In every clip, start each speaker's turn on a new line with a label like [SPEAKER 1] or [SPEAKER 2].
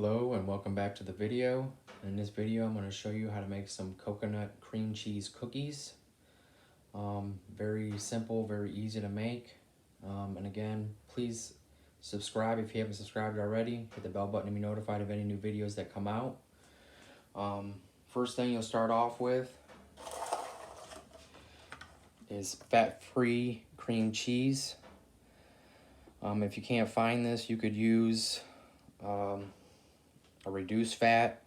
[SPEAKER 1] Hello and welcome back to the video. In this video I'm going to show you how to make some coconut cream cheese cookies. Very simple, very easy to make. And again, please subscribe if you haven't subscribed already. Hit the bell button to be notified of any new videos that come out. First thing you'll start off with is fat-free cream cheese. If you can't find this, you could use a reduced fat,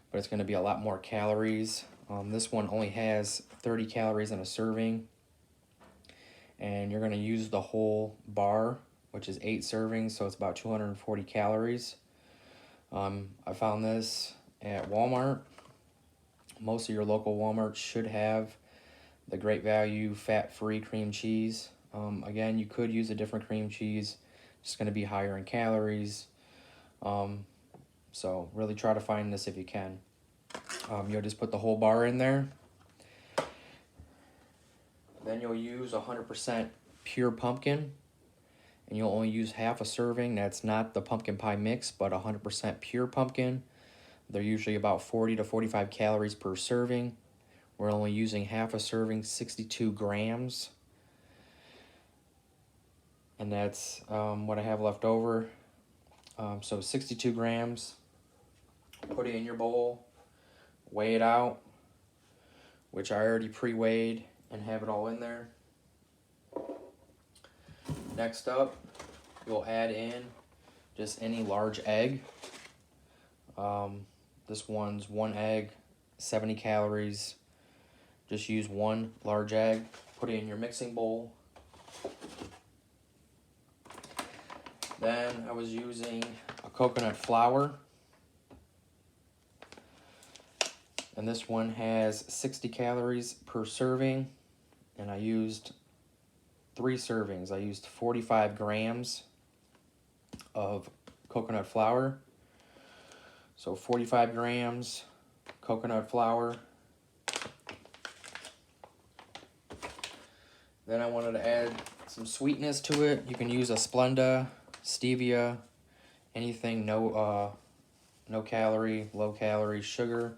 [SPEAKER 1] but it's going to be a lot more calories. This one only has 30 calories in a serving, and you're going to use the whole bar, which is 8 servings, so it's about 240 calories. I found this at Walmart. Most of your local Walmarts should have the Great Value fat-free cream cheese. Again, you could use a different cream cheese. It's going to be higher in calories. So really try to find this if you can. You'll just put the whole bar in there. Then you'll use 100% pure pumpkin. And you'll only use half a serving. That's not the pumpkin pie mix, but 100% pure pumpkin. They're usually about 40 to 45 calories per serving. We're only using half a serving, 62 grams. And that's what I have left over. So 62 grams. Put it in your bowl. Weigh it out, which I already pre-weighed and have it all in there. Next up, you'll add in just any large egg. This one's 1 egg, 70 calories. Just use 1 large egg. Put it in your mixing bowl. Then I was using a coconut flour. And this one has 60 calories per serving. And I used 3 servings. I used 45 grams of coconut flour. So 45 grams coconut flour. Then I wanted to add some sweetness to it. You can use a Splenda, stevia, anything no calorie, low calorie sugar.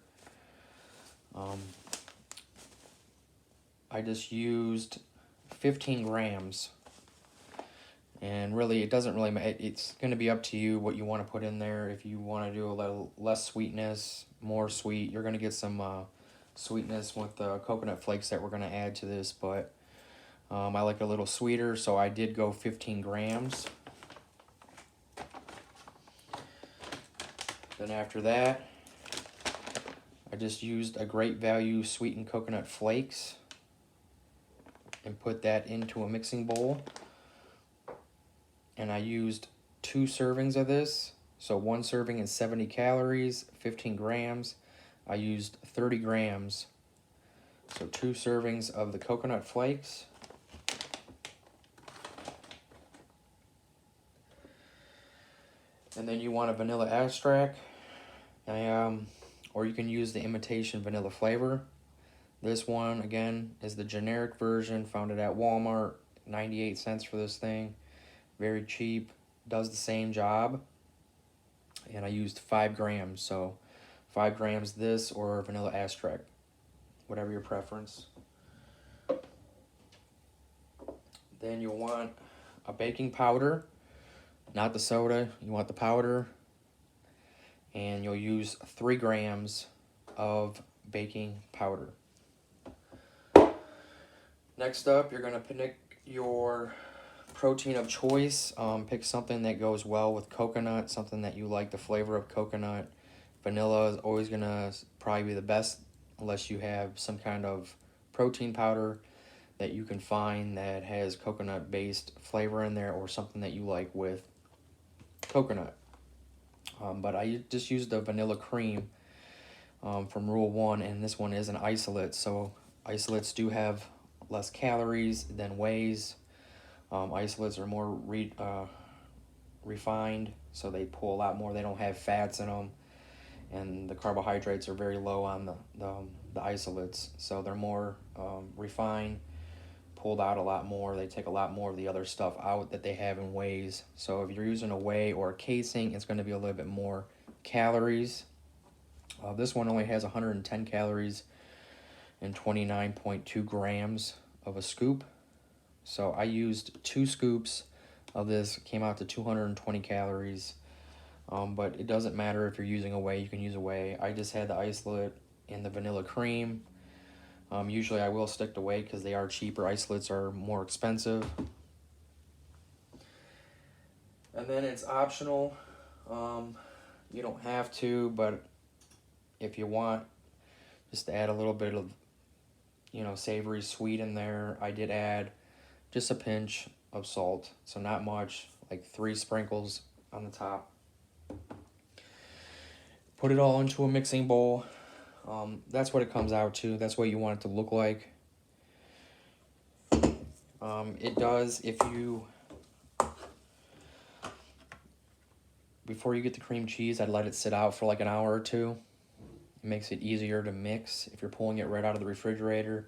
[SPEAKER 1] I just used 15 grams, and really it doesn't really matter. It's going to be up to you what you want to put in there. If you want to do a little less sweetness, more sweet, you're going to get some sweetness with the coconut flakes that we're going to add to this, but I like a little sweeter, so I did go 15 grams. Then after that, I just used a Great Value sweetened coconut flakes and put that into a mixing bowl. And I used 2 servings of this. So 1 serving is 70 calories, 15 grams. I used 30 grams. So 2 servings of the coconut flakes. And then you want a vanilla extract. Or you can use the imitation vanilla flavor. This one, again, is the generic version, found it at Walmart, 98 cents for this thing. Very cheap, does the same job. And I used 5 grams, so 5 grams this or vanilla extract, whatever your preference. Then you'll want a baking powder, not the soda, you want the powder. And you'll use 3 grams of baking powder. Next up, you're going to pick your protein of choice. Pick something that goes well with coconut, something that you like the flavor of coconut. Vanilla is always going to probably be the best unless you have some kind of protein powder that you can find that has coconut-based flavor in there, or something that you like with coconut. But I just used the vanilla cream from Rule 1, and this one is an isolate, so isolates do have less calories than wheys. Isolates are more refined, so they pull a lot more. They don't have fats in them, and the carbohydrates are very low on the isolates, so they're more refined, pulled out a lot more. They take a lot more of the other stuff out that they have in wheys. So if you're using a whey or a casing, it's going to be a little bit more calories. This one only has 110 calories and 29.2 grams of a scoop. So I used 2 scoops of this, came out to 220 calories. But it doesn't matter if you're using a whey, you can use a whey. I just had the isolate and the vanilla cream. Usually I will stick to whey because they are cheaper. Isolates are more expensive. And then it's optional. You don't have to, but if you want, just to add a little bit of, savory sweet in there, I did add just a pinch of salt. So not much, like 3 sprinkles on the top. Put it all into a mixing bowl. That's what it comes out to. That's what you want it to look like. It does, before you get the cream cheese, I'd let it sit out for like an hour or 2. It makes it easier to mix. If you're pulling it right out of the refrigerator,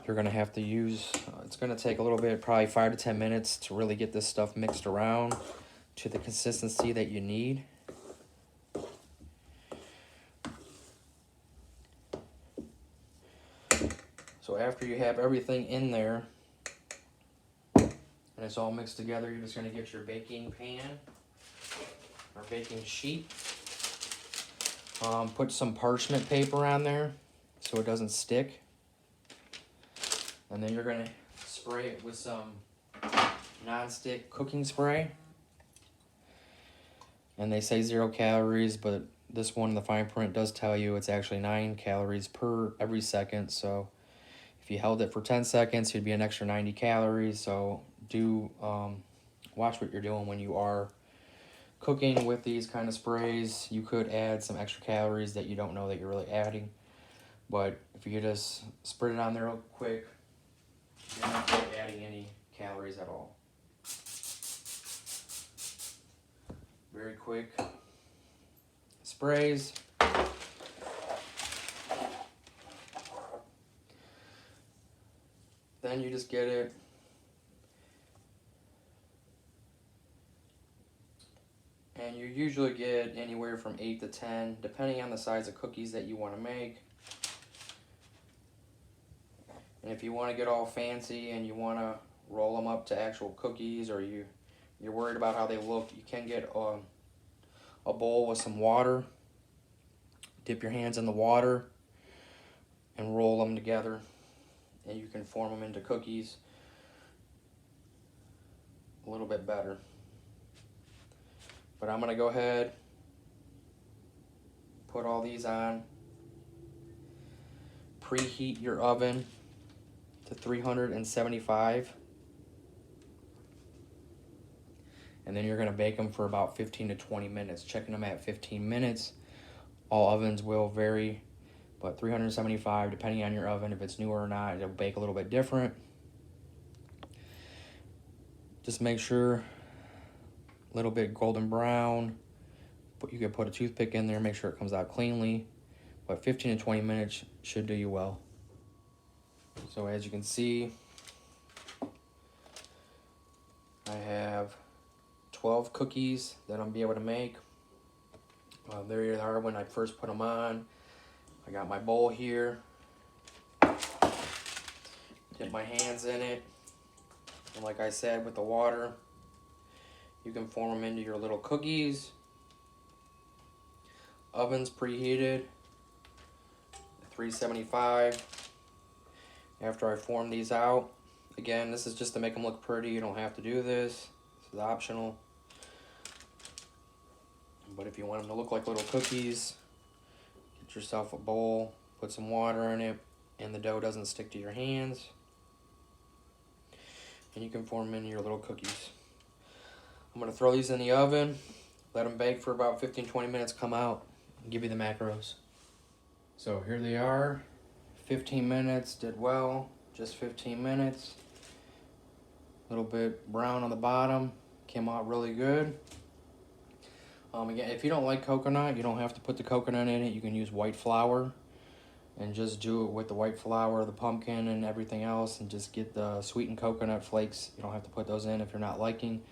[SPEAKER 1] you're going to have to use, it's going to take a little bit, probably 5 to 10 minutes to really get this stuff mixed around to the consistency that you need. So after you have everything in there and it's all mixed together, you're just going to get your baking pan or baking sheet. Put some parchment paper on there so it doesn't stick. And then you're going to spray it with some non-stick cooking spray. And they say 0 calories, but this one in the fine print does tell you it's actually 9 calories per every second. So if you held it for 10 seconds, it'd be an extra 90 calories. So do watch what you're doing when you are cooking with these kind of sprays. You could add some extra calories that you don't know that you're really adding. But if you just spread it on there real quick, you're not really adding any calories at all. Very quick sprays. Then you just get it. And you usually get anywhere from 8 to 10, depending on the size of cookies that you want to make. And if you want to get all fancy and you want to roll them up to actual cookies, or you're worried about how they look, you can get a bowl with some water. Dip your hands in the water and roll them together, and you can form them into cookies a little bit better. But I'm going to go ahead, put all these on, preheat your oven to 375, and then you're going to bake them for about 15 to 20 minutes. Checking them at 15 minutes. All ovens will vary, but 375, depending on your oven, if it's newer or not, it'll bake a little bit different. Just make sure a little bit golden brown, but you can put a toothpick in there, make sure it comes out cleanly. But 15 to 20 minutes should do you well. So as you can see, I have 12 cookies that I'm going to be able to make. There they are when I first put them on. I got my bowl here. Dip my hands in it. And like I said, with the water, you can form them into your little cookies. Oven's preheated, 375. After I form these out, again, this is just to make them look pretty. You don't have to do this. This is optional. But if you want them to look like little cookies, get yourself a bowl, put some water in it, and the dough doesn't stick to your hands. And you can form them into your little cookies. I'm going to throw these in the oven, let them bake for about 15-20 minutes, come out, and give you the macros. So here they are. 15 minutes, did well, just 15 minutes. A little bit brown on the bottom, came out really good. Again, if you don't like coconut, you don't have to put the coconut in it. You can use white flour and just do it with the white flour, the pumpkin, and everything else, and just get the sweetened coconut flakes. You don't have to put those in if you're not liking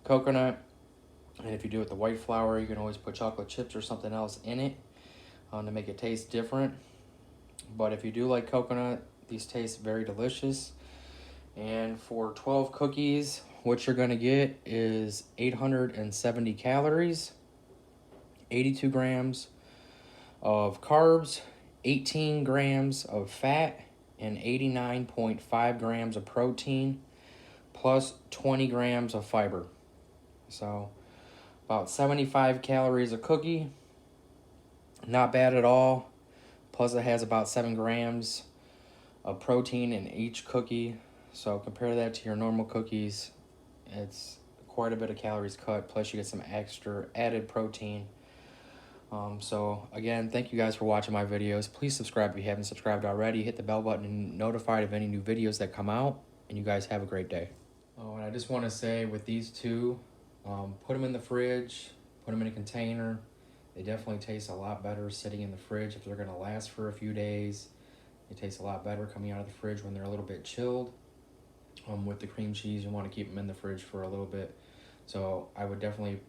[SPEAKER 1] coconut. And if you do it with the white flour, you can always put chocolate chips or something else in it to make it taste different. But if you do like coconut, these taste very delicious. And for 12 cookies, what you're gonna get is 870 calories, 82 grams of carbs, 18 grams of fat, and 89.5 grams of protein, plus 20 grams of fiber. So about 75 calories a cookie. Not bad at all. Plus it has about 7 grams of protein in each cookie. So compare that to your normal cookies. It's quite a bit of calories cut. Plus you get some extra added protein. So again, thank you guys for watching my videos. Please subscribe if you haven't subscribed already. Hit the bell button and notified of any new videos that come out. And you guys have a great day. Oh, and I just want to say with these two, put them in the fridge, put them in a container. They definitely taste a lot better sitting in the fridge if they're going to last for a few days. They taste a lot better coming out of the fridge when they're a little bit chilled. With the cream cheese, you want to keep them in the fridge for a little bit. So I would definitely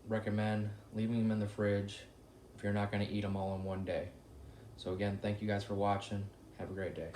[SPEAKER 1] recommend leaving them in the fridge if you're not going to eat them all in one day. So again, thank you guys for watching. Have a great day.